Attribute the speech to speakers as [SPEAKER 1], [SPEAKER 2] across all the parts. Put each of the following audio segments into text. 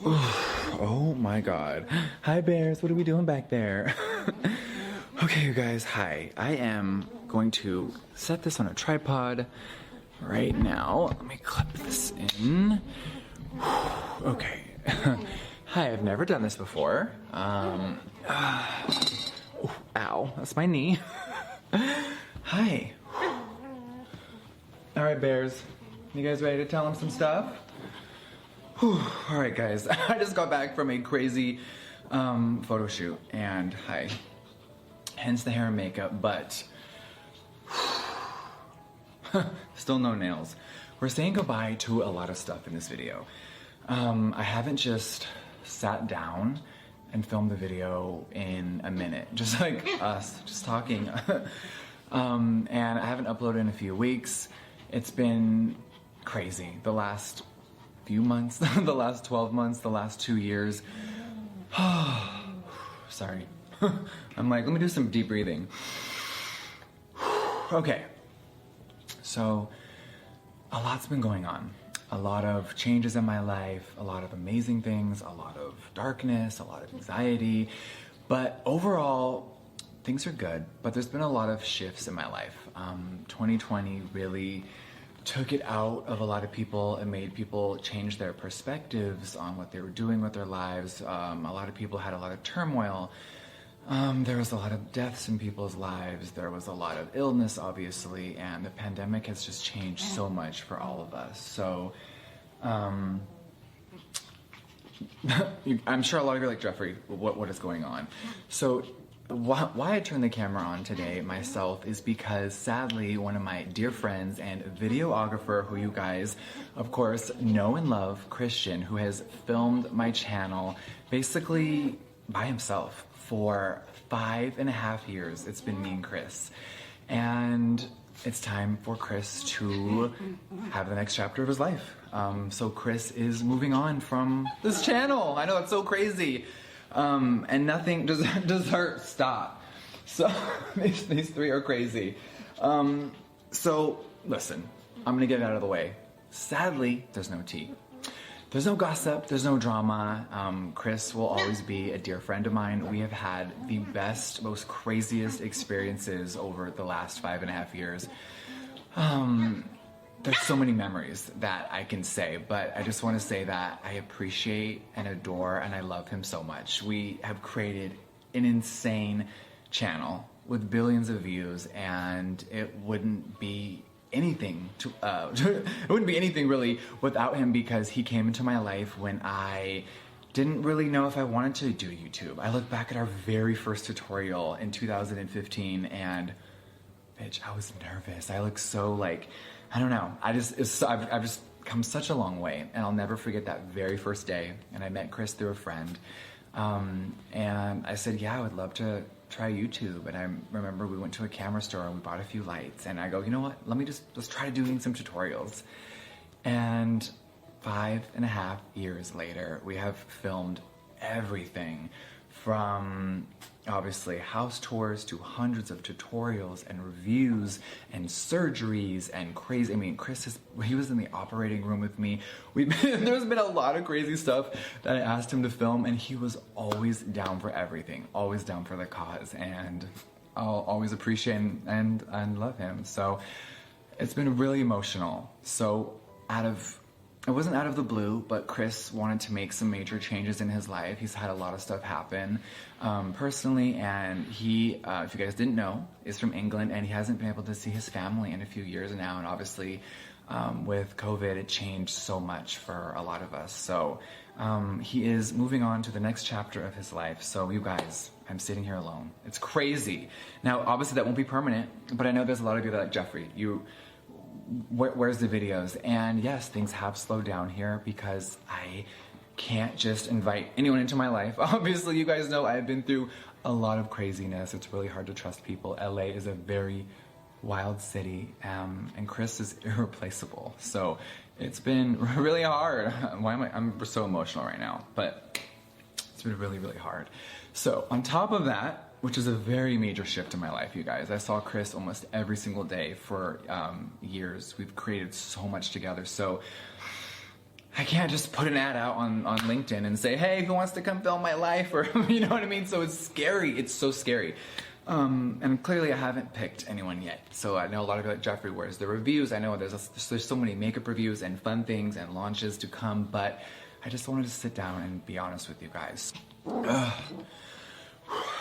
[SPEAKER 1] Oh my god. Hi bears, what are we doing back there? Okay, you guys, hi. I am going to set this on a tripod right now. Let me clip this in. Okay. Hi, I've never done this before. Ow, that's my knee. Hi. All right, bears. You guys ready to tell them some stuff? Whew. All right, guys. I just got back from a crazy photo shoot, and hi. Hence the hair and makeup, but still no nails. We're saying goodbye to a lot of stuff in this video. I haven't just sat down and filmed the video in a minute, just like us, just talking. And I haven't uploaded in a few weeks. It's been crazy. The last few months, the last 12 months, the last 2 years. Sorry. I'm like, let me do some deep breathing. Okay. So, a lot's been going on. A lot of changes in my life, a lot of amazing things, a lot of darkness, a lot of anxiety. But overall, things are good, but there's been a lot of shifts in my life. 2020 really took it out of a lot of people and made people change their perspectives on what they were doing with their lives. A lot of people had a lot of turmoil. There was a lot of deaths in people's lives. There was a lot of illness, obviously, and the pandemic has just changed so much for all of us. So, I'm sure a lot of you are like, Jeffrey, what is going on? So, why I turned the camera on today myself is because, sadly, one of my dear friends and videographer, who you guys, of course, know and love, Christian, who has filmed my channel basically by himself for 5.5 years. It's been me and Chris. And it's time for Chris to have the next chapter of his life. So Chris is moving on from this channel. I know, it's so crazy. And nothing does her stop. So these three are crazy. So listen, I'm gonna get it out of the way. Sadly, there's no tea. There's no gossip, there's no drama. Chris will always be a dear friend of mine. We have had the best, most craziest experiences over the last 5.5 years. There's so many memories that I can say, but I just want to say that I appreciate and adore and I love him so much. We have created an insane channel with billions of views, and it wouldn't be anything it wouldn't be anything really without him, because he came into my life when I didn't really know if I wanted to do YouTube. I look back at our very first tutorial in 2015 and bitch, I was nervous. I look so like, I don't know. I've just come such a long way, and I'll never forget that very first day. And I met Chris through a friend, and I said, yeah, I would love to try YouTube. And I remember we went to a camera store and we bought a few lights, and I go, you know what, let's try doing some tutorials. And 5.5 years later, we have filmed everything from obviously house tours to hundreds of tutorials and reviews and surgeries and crazy. I mean, he was in the operating room with me. There's been a lot of crazy stuff that I asked him to film, and he was always down for everything, always down for the cause, and I'll always appreciate and love him. So it's been really emotional. So it wasn't out of the blue, but Chris wanted to make some major changes in his life. He's had a lot of stuff happen personally, and he, if you guys didn't know, is from England, and he hasn't been able to see his family in a few years now, and obviously with COVID, it changed so much for a lot of us. So he is moving on to the next chapter of his life. So you guys, I'm sitting here alone. It's crazy. Now, obviously that won't be permanent, but I know there's a lot of you that are like, Jeffrey, where's the videos? And yes, things have slowed down here because I can't just invite anyone into my life. Obviously, you guys know I've been through a lot of craziness. It's really hard to trust people. LA is a very wild city, and Chris is irreplaceable. So it's been really hard. I'm so emotional right now, but it's been really, really hard. So on top of that, which is a very major shift in my life, you guys. I saw Chris almost every single day for years. We've created so much together. So I can't just put an ad out on LinkedIn and say, hey, who wants to come film my life? Or, you know what I mean? So it's scary. It's so scary. And clearly I haven't picked anyone yet. So I know a lot of you like, Jeffrey, where's the reviews? I know there's so many makeup reviews and fun things and launches to come, but I just wanted to sit down and be honest with you guys.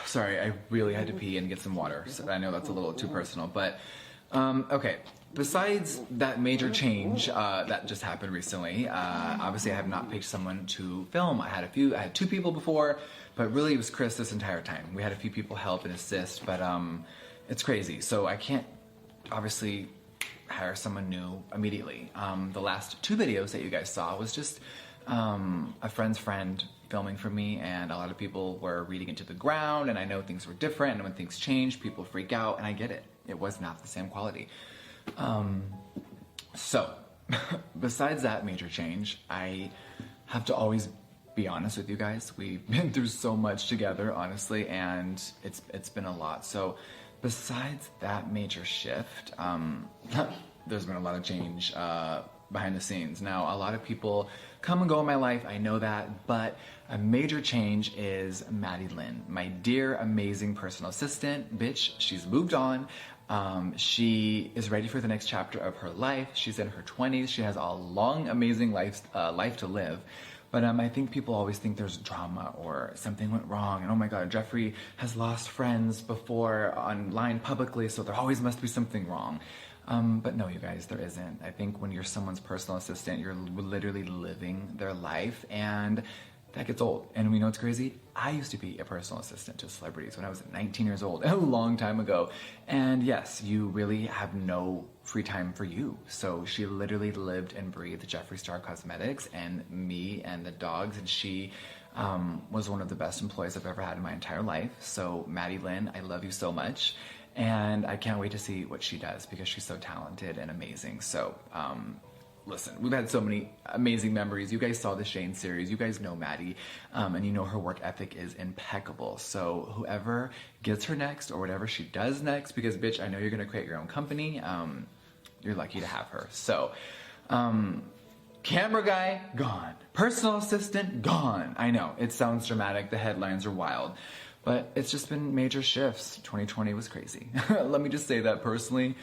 [SPEAKER 1] Sorry, I really had to pee and get some water. So I know that's a little too personal, but okay. Besides that major change that just happened recently, obviously I have not picked someone to film. I had two people before, but really it was Chris this entire time. We had a few people help and assist, but it's crazy. So I can't obviously hire someone new immediately. The last 2 videos that you guys saw was just a friend's friend filming for me, and a lot of people were reading it to the ground, and I know things were different, and when things change, people freak out, and I get it. It was not the same quality. So, besides that major change, I have to always be honest with you guys. We've been through so much together, honestly, and it's been a lot. So, besides that major shift, there's been a lot of change behind the scenes. Now, a lot of people come and go in my life, I know that, but a major change is Maddie Lynn, my dear, amazing personal assistant. Bitch, she's moved on. She is ready for the next chapter of her life. She's in her 20s. She has a long, amazing life to live. But I think people always think there's drama or something went wrong. And oh my God, Jeffrey has lost friends before online publicly, so there always must be something wrong. But no, you guys, there isn't. I think when you're someone's personal assistant, you're literally living their life, and that gets old. And we know it's crazy. I used to be a personal assistant to celebrities when I was 19 years old, a long time ago. And yes, you really have no free time for you. So she literally lived and breathed Jeffree Star Cosmetics and me and the dogs. And she was one of the best employees I've ever had in my entire life. So Maddie Lynn, I love you so much. And I can't wait to see what she does because she's so talented and amazing. So, listen, we've had so many amazing memories. You guys saw the Shane series. You guys know Maddie, and you know her work ethic is impeccable. So whoever gets her next or whatever she does next, because bitch, I know you're gonna create your own company. You're lucky to have her. So, camera guy, gone. Personal assistant, gone. I know, it sounds dramatic. The headlines are wild. But it's just been major shifts. 2020 was crazy. Let me just say that personally.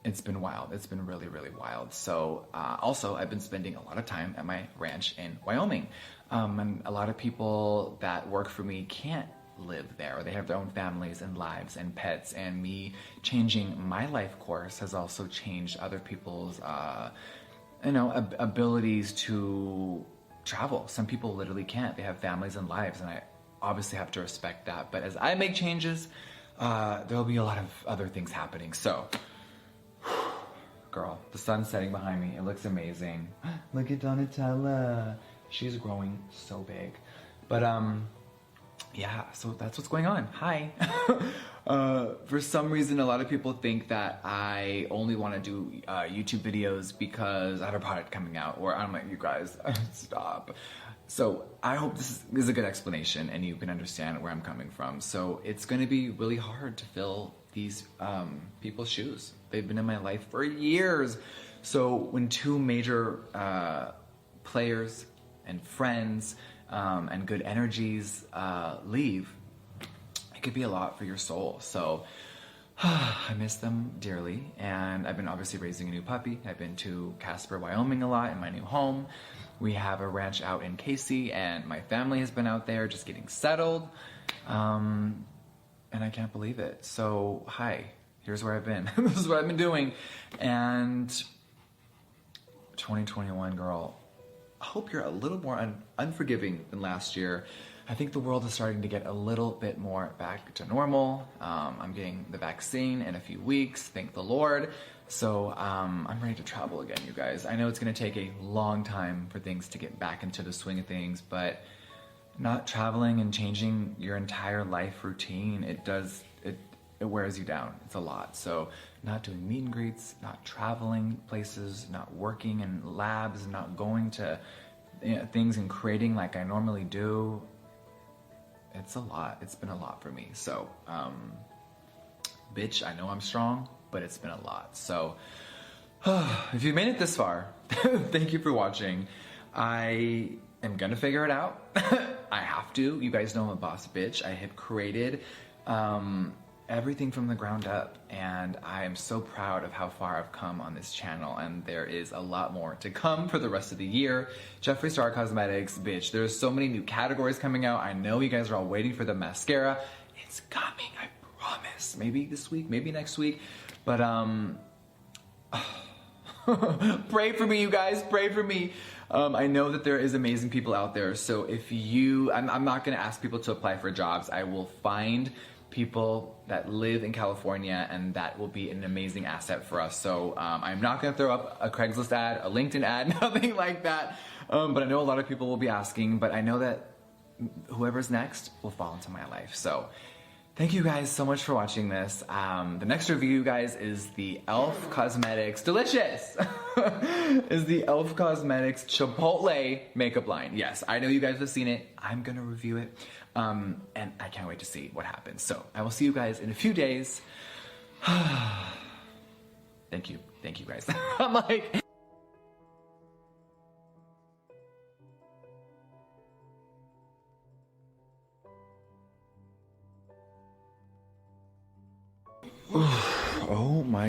[SPEAKER 1] It's been wild. It's been really, really wild. So also, I've been spending a lot of time at my ranch in Wyoming. And a lot of people that work for me can't live there. They have their own families and lives and pets. And me changing my life course has also changed other people's abilities to travel. Some people literally can't. They have families and lives, and I obviously have to respect that. But as I make changes, there'll be a lot of other things happening. So, girl, the sun's setting behind me. It looks amazing. Look at Donatella. She's growing so big. But yeah, so that's what's going on. Hi. For some reason, a lot of people think that I only want to do YouTube videos because I have a product coming out, or I'm like, you guys, stop. So I hope this is a good explanation and you can understand where I'm coming from. So it's going to be really hard to fill these people's shoes. They've been in my life for years. So when 2 major players and friends and good energies leave, it could be a lot for your soul. So I miss them dearly. And I've been obviously raising a new puppy. I've been to Casper, Wyoming a lot in my new home. We have a ranch out in Casey, and my family has been out there just getting settled. And I can't believe it. So, hi, here's where I've been. This is what I've been doing. And 2021, girl, I hope you're a little more unforgiving than last year. I think the world is starting to get a little bit more back to normal. I'm getting the vaccine in a few weeks, thank the Lord. So I'm ready to travel again, you guys. I know it's gonna take a long time for things to get back into the swing of things, but not traveling and changing your entire life routine, it wears you down. It's a lot. So not doing meet and greets, not traveling places, not working in labs, not going to things and creating like I normally do. It's a lot. It's been a lot for me. So, bitch, I know I'm strong, but it's been a lot. So, If you made it this far, thank you for watching. I am gonna figure it out. I have to. You guys know I'm a boss bitch. I have created everything from the ground up, and I am so proud of how far I've come on this channel, and there is a lot more to come for the rest of the year. Jeffree Star Cosmetics, bitch, there's so many new categories coming out. I know you guys are all waiting for the mascara. It's coming, I promise. Maybe this week, maybe next week, but pray for me, you guys, pray for me. I know that there is amazing people out there, so if you, I'm not gonna ask people to apply for jobs. I will find people that live in California, and that will be an amazing asset for us. So I'm not gonna throw up a Craigslist ad, a LinkedIn ad, nothing like that. But I know a lot of people will be asking, but I know that whoever's next will fall into my life. So thank you guys so much for watching this. The next review, guys, is the e.l.f. Cosmetics, delicious, is the e.l.f. Cosmetics Chipotle makeup line. Yes, I know you guys have seen it. I'm gonna review it, and I can't wait to see what happens. So I will see you guys in a few days. Thank you guys. I'm like... Oh my